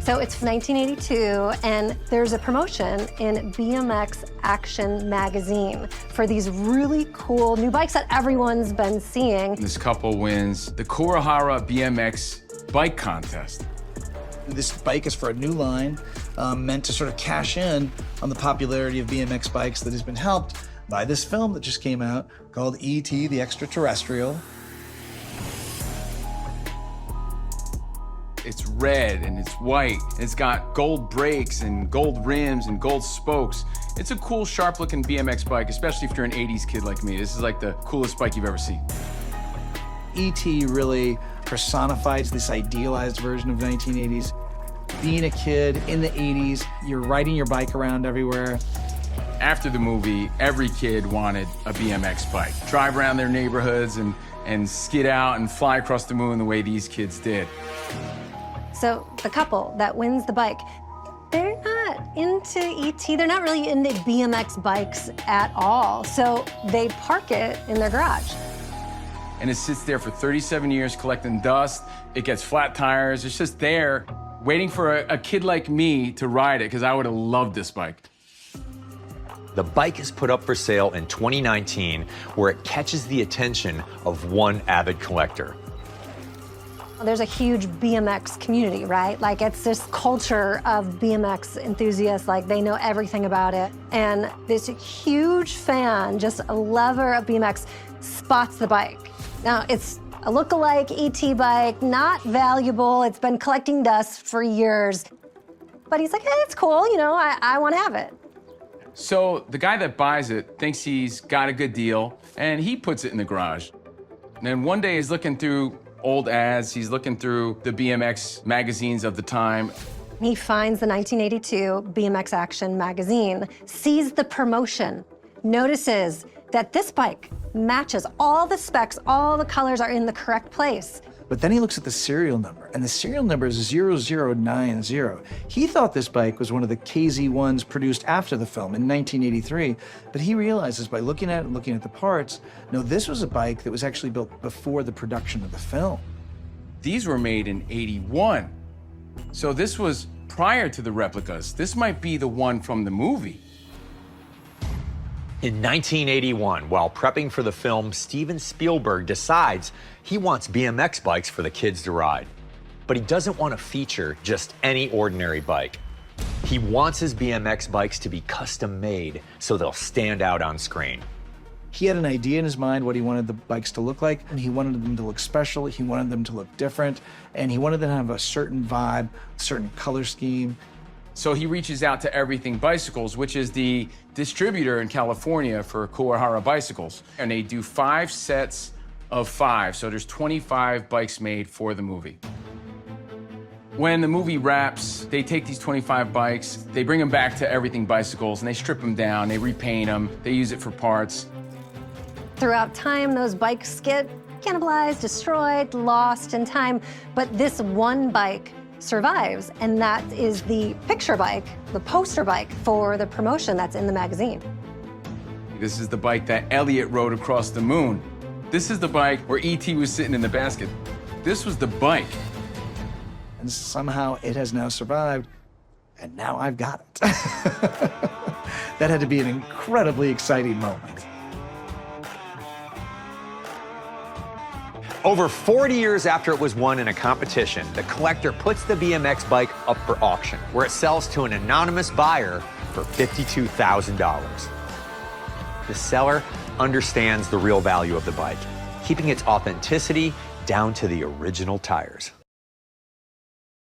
So it's 1982, and there's a promotion in BMX Action magazine for these really cool new bikes that everyone's been seeing. This couple wins the Kurohara BMX bike contest. This bike is for a new line, meant to sort of cash in on the popularity of BMX bikes that has been helped by this film that just came out called E.T. the Extraterrestrial. It's red and it's white, and it's got gold brakes and gold rims and gold spokes. It's a cool, sharp-looking BMX bike, especially if you're an 80s kid like me. This is like the coolest bike you've ever seen. E.T. really personifies this idealized version of 1980s. Being a kid in the 80s, you're riding your bike around everywhere. After the movie, every kid wanted a BMX bike. Drive around their neighborhoods and skid out and fly across the moon the way these kids did. So the couple that wins the bike, they're not into E.T. They're not really into BMX bikes at all. So they park it in their garage. And it sits there for 37 years collecting dust. It gets flat tires. It's just there waiting for a kid like me to ride it, because I would have loved this bike. The bike is put up for sale in 2019, where it catches the attention of one avid collector. There's a huge BMX community, right? Like, it's this culture of BMX enthusiasts, like they know everything about it. And this huge fan, just a lover of BMX, spots the bike. Now, it's a look-alike ET bike, not valuable. It's been collecting dust for years. But he's like, hey, it's cool, you know, I want to have it. So the guy that buys it thinks he's got a good deal, and he puts it in the garage. And then one day he's looking through old ads, he's looking through the BMX magazines of the time. He finds the 1982 BMX Action magazine, sees the promotion, notices that this bike matches all the specs, all the colors are in the correct place. But then he looks at the serial number, and the serial number is 0090. He thought this bike was one of the KZ1s produced after the film in 1983, but he realizes by looking at it and looking at the parts, no, this was a bike that was actually built before the production of the film. These were made in '81. So this was prior to the replicas. This might be the one from the movie. In 1981, while prepping for the film, Steven Spielberg decides he wants BMX bikes for the kids to ride. But he doesn't want to feature just any ordinary bike. He wants his BMX bikes to be custom made so they'll stand out on screen. He had an idea in his mind what he wanted the bikes to look like, and he wanted them to look special, he wanted them to look different, and he wanted them to have a certain vibe, a certain color scheme. So he reaches out to Everything Bicycles, which is the distributor in California for Kurohara bicycles. And they do 5 sets of 5, so there's 25 bikes made for the movie. When the movie wraps, they take these 25 bikes, they bring them back to Everything Bicycles, and they strip them down, they repaint them, they use it for parts. Throughout time, those bikes get cannibalized, destroyed, lost in time, but this one bike survives, and that is the picture bike, the poster bike for the promotion that's in the magazine. This is the bike that Elliot rode across the moon. This is the bike where E.T. was sitting in the basket. This was the bike. And somehow it has now survived, and now I've got it. That had to be an incredibly exciting moment. Over 40 years after it was won in a competition, the collector puts the BMX bike up for auction, where it sells to an anonymous buyer for $52,000. The seller understands the real value of the bike, keeping its authenticity down to the original tires.